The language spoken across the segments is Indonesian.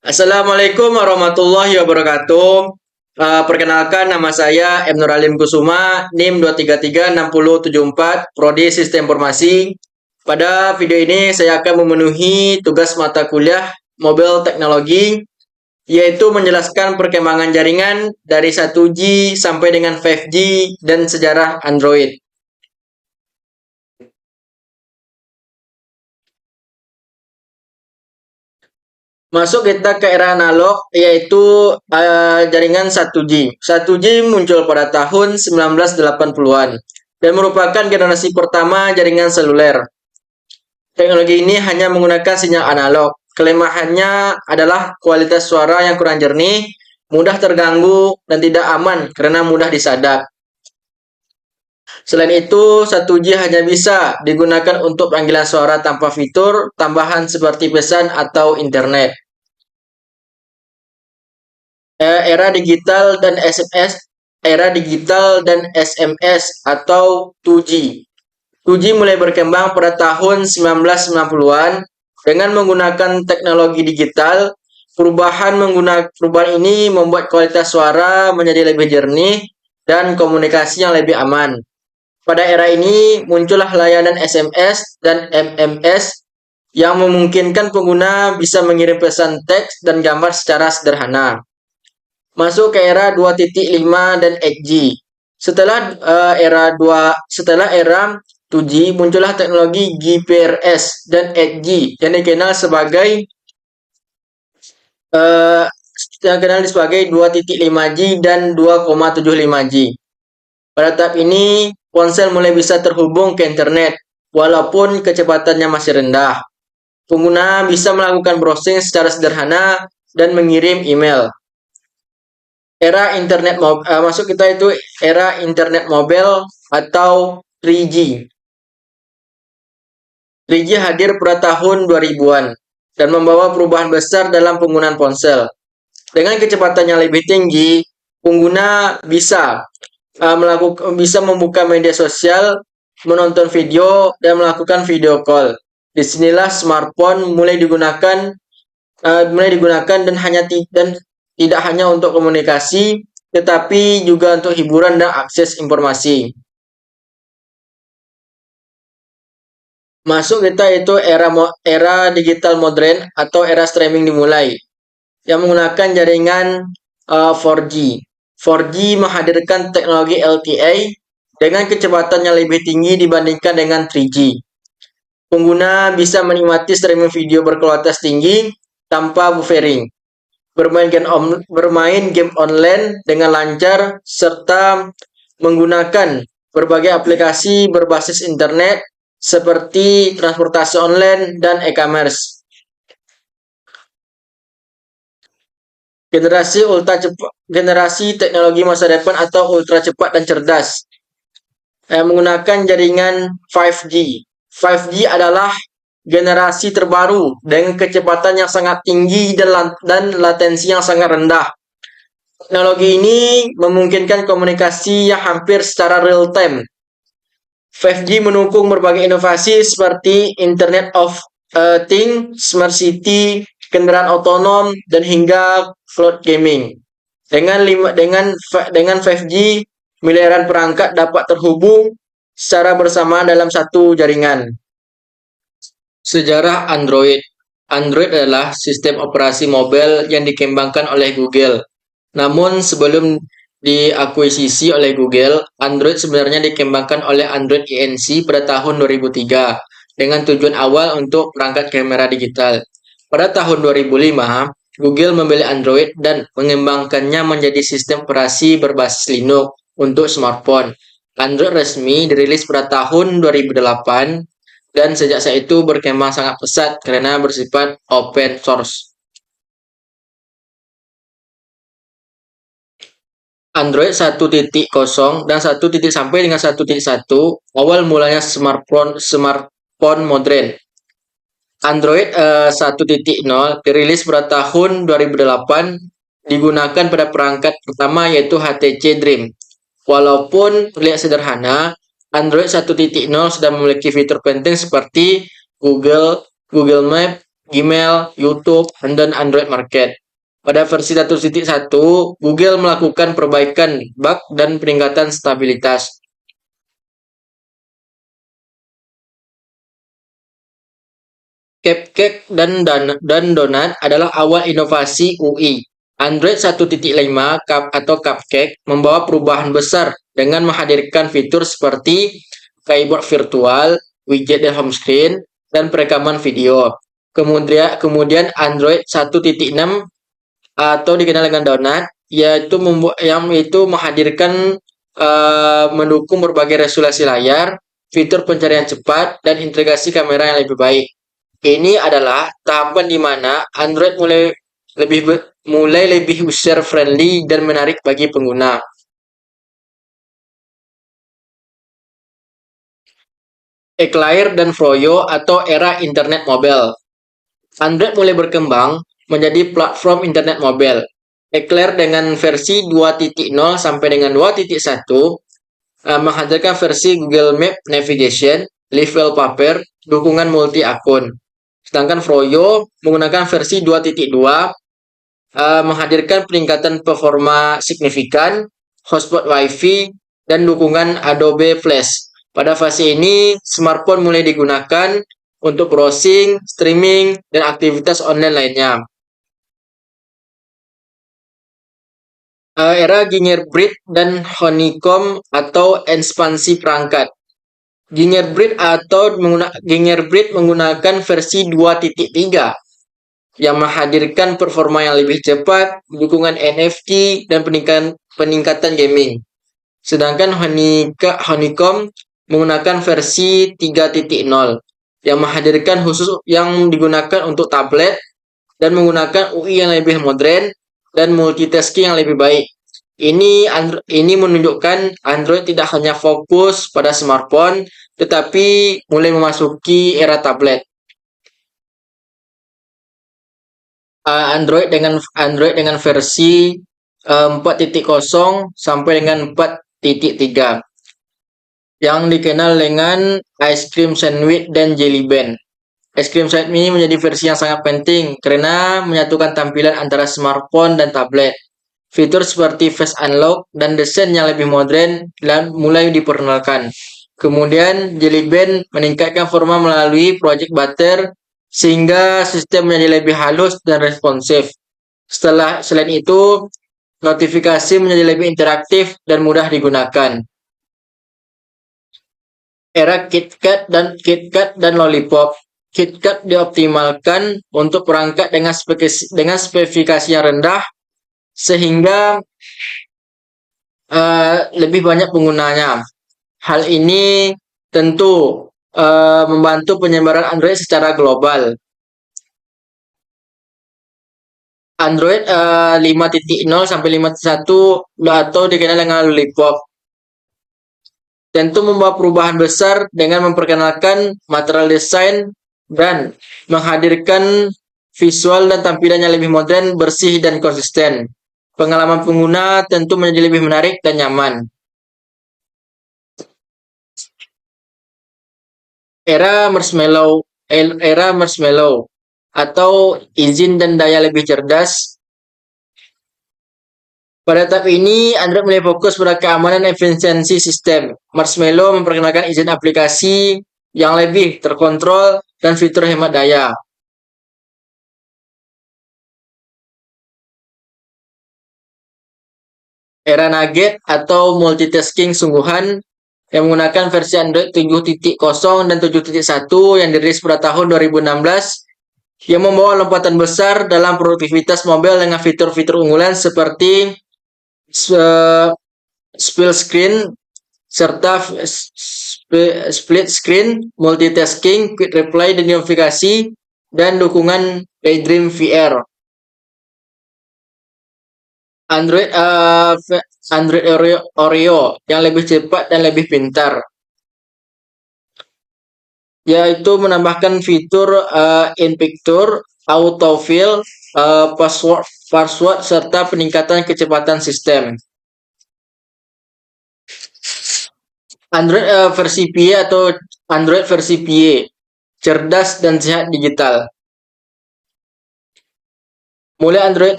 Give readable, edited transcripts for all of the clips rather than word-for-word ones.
Assalamualaikum warahmatullahi wabarakatuh. Perkenalkan nama saya M. Nuralim Kusuma, NIM 2336074, Prodi Sistem Informasi. Pada video ini saya akan memenuhi tugas mata kuliah Mobile Teknologi, yaitu menjelaskan perkembangan jaringan dari 1G sampai dengan 5G dan sejarah Android. Masuk kita ke era analog, yaitu jaringan 1G. 1G muncul pada tahun 1980-an dan merupakan generasi pertama jaringan seluler. Teknologi ini hanya menggunakan sinyal analog. Kelemahannya adalah kualitas suara yang kurang jernih, mudah terganggu, dan tidak aman karena mudah disadap. Selain itu, 1G hanya bisa digunakan untuk panggilan suara tanpa fitur tambahan seperti pesan atau internet. Era digital dan SMS atau 2G. 2G mulai berkembang pada tahun 1990-an dengan menggunakan teknologi digital. Perubahan ini membuat kualitas suara menjadi lebih jernih dan komunikasi yang lebih aman. Pada era ini muncullah layanan SMS dan MMS yang memungkinkan pengguna bisa mengirim pesan teks dan gambar secara sederhana. Masuk ke era 2.5 dan 8G. Setelah era 2G muncullah teknologi GPRS dan 8G yang dikenal sebagai 2.5G dan 2,75G. Pada tahap ini, ponsel mulai bisa terhubung ke internet, walaupun kecepatannya masih rendah. Pengguna bisa melakukan browsing secara sederhana dan mengirim email. Masuk kita itu era internet mobile atau 3G. 3G hadir pada tahun 2000-an dan membawa perubahan besar dalam penggunaan ponsel. Dengan kecepatan yang lebih tinggi, pengguna bisa membuka media sosial, menonton video, dan melakukan video call. Disinilah smartphone mulai digunakan dan tidak hanya untuk komunikasi, tetapi juga untuk hiburan dan akses informasi. Masuk kita itu era digital modern atau era streaming dimulai, yang menggunakan jaringan 4G. 4G menghadirkan teknologi LTE dengan kecepatan yang lebih tinggi dibandingkan dengan 3G. Pengguna bisa menikmati streaming video berkualitas tinggi tanpa buffering, bermain game online dengan lancar, serta menggunakan berbagai aplikasi berbasis internet seperti transportasi online dan e-commerce. Generasi teknologi masa depan atau ultra cepat dan cerdas, menggunakan jaringan 5G. 5G adalah generasi terbaru dengan kecepatan yang sangat tinggi dan latensi yang sangat rendah. Teknologi ini memungkinkan komunikasi yang hampir secara real time. 5G mendukung berbagai inovasi seperti Internet of Things, Smart City, kendaraan otonom, dan hingga cloud gaming. Dengan 5G, miliaran perangkat dapat terhubung secara bersama dalam satu jaringan. Sejarah Android. Android adalah sistem operasi mobile yang dikembangkan oleh Google. Namun sebelum diakuisisi oleh Google, Android sebenarnya dikembangkan oleh Android Inc. pada tahun 2003 dengan tujuan awal untuk perangkat kamera digital. Pada tahun 2005, Google membeli Android dan mengembangkannya menjadi sistem operasi berbasis Linux untuk smartphone. Android resmi dirilis pada tahun 2008 dan sejak saat itu berkembang sangat pesat karena bersifat open source. Android 1.0 dan 1. sampai dengan 1.1 awal mulanya smartphone modern. Android 1.0 dirilis pada tahun 2008, digunakan pada perangkat pertama yaitu HTC Dream. Walaupun terlihat sederhana, Android 1.0 sudah memiliki fitur penting seperti Google Maps, Gmail, YouTube, dan Android Market. Pada versi 1.1, Google melakukan perbaikan bug dan peningkatan stabilitas. Cupcake dan Donut adalah awal inovasi UI. Android 1.5 atau Cupcake membawa perubahan besar dengan menghadirkan fitur seperti keyboard virtual, widget dan home screen, dan perekaman video. Kemudian Android 1.6 atau dikenal dengan Donut, yang itu menghadirkan mendukung berbagai resolusi layar, fitur pencarian cepat, dan integrasi kamera yang lebih baik. Ini adalah tahapan di mana Android mulai lebih user friendly dan menarik bagi pengguna. Eclair dan Froyo atau era internet mobile. Android mulai berkembang menjadi platform internet mobile. Eclair dengan versi 2.0 sampai dengan 2.1 menghadirkan versi Google Map Navigation, Live Wallpaper, dukungan multi akun. Sedangkan Froyo menggunakan versi 2.2 menghadirkan peningkatan performa signifikan, hotspot Wi-Fi, dan dukungan Adobe Flash. Pada fase ini, smartphone mulai digunakan untuk browsing, streaming, dan aktivitas online lainnya. Era Gingerbread dan Honeycomb atau ekspansi perangkat. Gingerbread menggunakan versi 2.3 yang menghadirkan performa yang lebih cepat, dukungan NFC, dan peningkatan gaming. Sedangkan Honeycomb menggunakan versi 3.0 yang menghadirkan yang digunakan untuk tablet dan menggunakan UI yang lebih modern dan multitasking yang lebih baik. Ini menunjukkan Android tidak hanya fokus pada smartphone, tetapi mulai memasuki era tablet. Android dengan versi 4.0 sampai dengan 4.3 yang dikenal dengan ice cream sandwich dan jelly band. Ice cream sandwich ini menjadi versi yang sangat penting karena menyatukan tampilan antara smartphone dan tablet. Fitur seperti face unlock dan desain yang lebih modern dan mulai diperkenalkan. Kemudian Jelly Band meningkatkan forma melalui Project Butter sehingga sistem menjadi lebih halus dan responsif. Selain itu, notifikasi menjadi lebih interaktif dan mudah digunakan. Era KitKat dan Lollipop. KitKat dioptimalkan untuk perangkat dengan spesifikasi yang rendah sehingga lebih banyak penggunanya. Hal ini tentu membantu penyebaran Android secara global. Android 5.0 sampai 5.1 atau dikenal dengan Lollipop tentu membawa perubahan besar dengan memperkenalkan material desain dan menghadirkan visual dan tampilan yang lebih modern, bersih, dan konsisten. Pengalaman pengguna tentu menjadi lebih menarik dan nyaman. Era Marshmallow atau izin dan daya lebih cerdas. Pada tahap ini, Android mulai fokus pada keamanan dan efisiensi sistem. Marshmallow memperkenalkan izin aplikasi yang lebih terkontrol dan fitur hemat daya. Era Nugget atau multitasking sungguhan yang menggunakan versi Android 7.0 dan 7.1 yang dirilis pada tahun 2016 yang membawa lompatan besar dalam produktivitas mobile dengan fitur-fitur unggulan seperti split screen serta split screen, multitasking, quick reply dan notifikasi, dan dukungan Daydream VR. Android Oreo yang lebih cepat dan lebih pintar, yaitu menambahkan fitur in picture, autofill, password serta peningkatan kecepatan sistem. Android versi PIE atau Android versi PIE, cerdas dan sehat digital. Mulai Android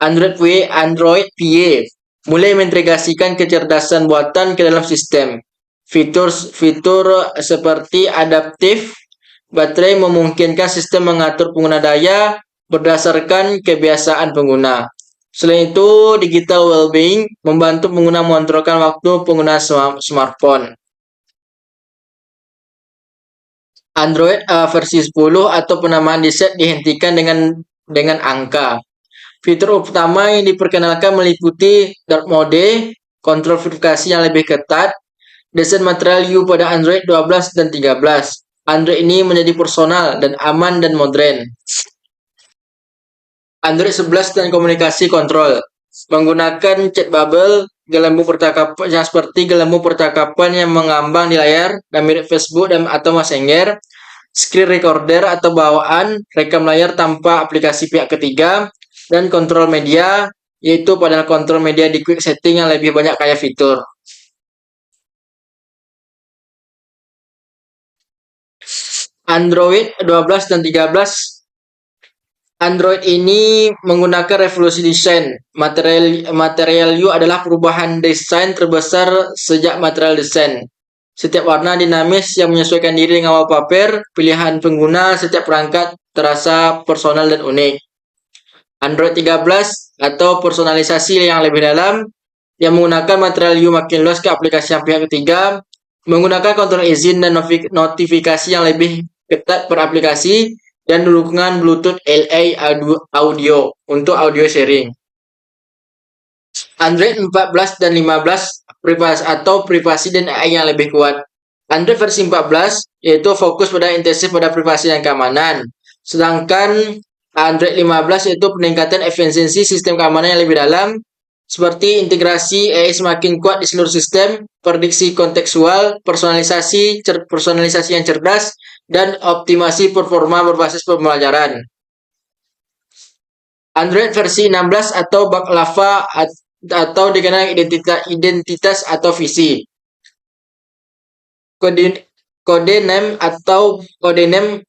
Android PA mulai mengintegrasikan kecerdasan buatan ke dalam sistem. Fitur seperti adaptif baterai memungkinkan sistem mengatur pengguna daya berdasarkan kebiasaan pengguna. Selain itu, digital well-being membantu pengguna mengontrolkan waktu pengguna smartphone. Android versi 10 atau penamaan desain dihentikan dengan angka. Fitur utama yang diperkenalkan meliputi dark mode, kontrol verifikasi yang lebih ketat, desain material U pada Android 12 dan 13. Android ini menjadi personal dan aman dan modern. Android 11 dan komunikasi kontrol menggunakan chat bubble, gelembung percakapan yang seperti gelembung percakapan yang mengambang di layar dan mirip Facebook dan atau Messenger, screen recorder atau bawaan rekam layar tanpa aplikasi pihak ketiga, dan kontrol media yaitu panel kontrol media di quick setting yang lebih banyak kaya fitur. Android 12 dan 13. Android ini menggunakan revolusi desain. Material U adalah perubahan desain terbesar sejak material desain. Setiap warna dinamis yang menyesuaikan diri dengan wallpaper, pilihan pengguna, setiap perangkat terasa personal dan unik. Android 13 atau personalisasi yang lebih dalam yang menggunakan material U makin luas ke aplikasi yang pihak ketiga, menggunakan kontrol izin dan notifikasi yang lebih ketat per aplikasi, dan dukungan Bluetooth LA audio untuk audio sharing. Android 14 dan 15 privasi dan AI yang lebih kuat. Android versi 14 yaitu fokus pada intensif pada privasi dan keamanan. Sedangkan Android 15 yaitu peningkatan efisiensi sistem keamanan yang lebih dalam seperti integrasi AI semakin kuat di seluruh sistem, prediksi kontekstual, personalisasi yang cerdas, dan optimasi performa berbasis pembelajaran. Android versi 16 atau baklava atau dikenal identitas atau visi. Kode name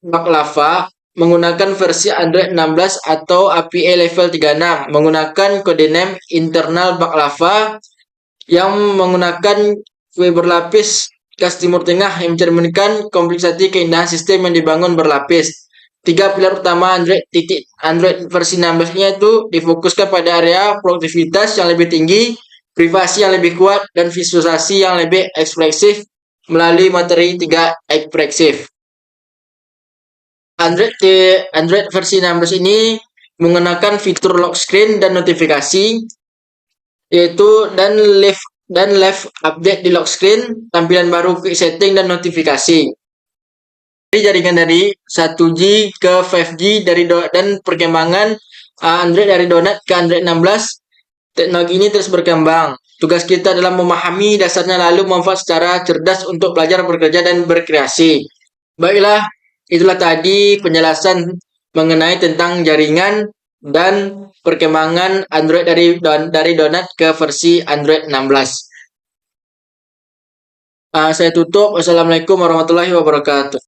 baklava menggunakan versi Android 16 atau API level 36 menggunakan kode name internal baklava yang menggunakan kue berlapis gas Timur Tengah yang mencerminkan kompleksiti keindahan sistem yang dibangun berlapis. Tiga pilar utama Android versi 16-nya itu difokuskan pada area produktivitas yang lebih tinggi, privasi yang lebih kuat, dan visualisasi yang lebih ekspresif melalui materi 3 ekspresif. Android versi 16 ini menggunakan fitur lock screen dan notifikasi yaitu dan live update di lock screen, tampilan baru quick setting dan notifikasi. Jaringan dari 1G ke 5G dan perkembangan Android dari Donut ke Android 16, teknologi ini terus berkembang. Tugas kita adalah memahami dasarnya lalu memanfaat secara cerdas untuk belajar, bekerja, dan berkreasi. Baiklah, itulah tadi penjelasan mengenai tentang jaringan dan perkembangan Android dari Donut ke versi Android 16. Saya tutup. Wassalamualaikum warahmatullahi wabarakatuh.